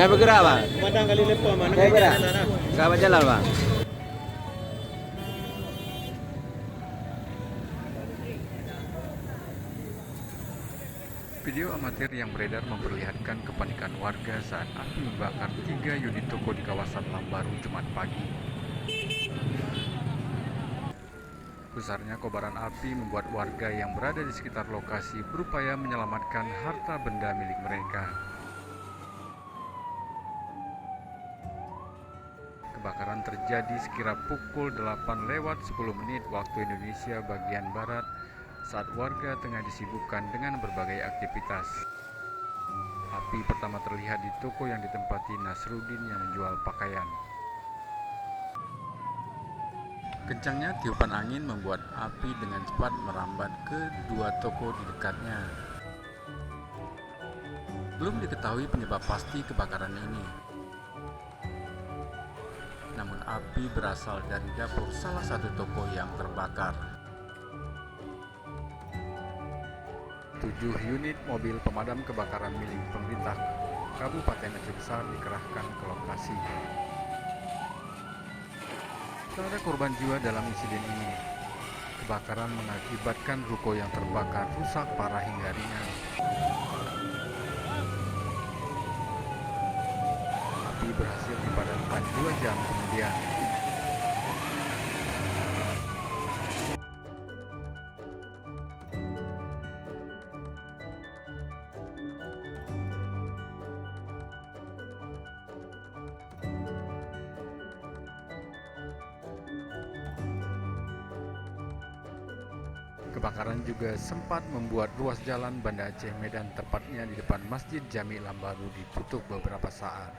Nggak bergerak bang. Padang kali lepas mana Nggak bergerak. jalan. Nggak berjalan bang. Video amatir yang beredar memperlihatkan kepanikan warga saat api membakar 3 unit toko di kawasan Lambaru Jumat pagi. Besarnya kobaran api membuat warga yang berada di sekitar lokasi berupaya menyelamatkan harta benda milik mereka. Kebakaran terjadi sekira pukul 8:10 waktu Indonesia bagian Barat saat warga tengah disibukkan dengan berbagai aktivitas. Api pertama terlihat di toko yang ditempati Nasruddin yang menjual pakaian. Kencangnya tiupan angin membuat api dengan cepat merambat ke 2 toko di dekatnya. Belum diketahui penyebab pasti kebakaran ini. Namun api berasal dari dapur salah satu toko yang terbakar. 7 unit mobil pemadam kebakaran milik pemerintah Kabupaten Aceh Besar dikerahkan ke lokasi. Tak ada korban jiwa dalam insiden ini. Kebakaran mengakibatkan ruko yang terbakar rusak parah hingga ringan. Api berhasil dipadamkan 2 jam kemudian. Kebakaran juga sempat membuat ruas jalan Banda Aceh Medan tepatnya di depan Masjid Jami Lambaru ditutup beberapa saat.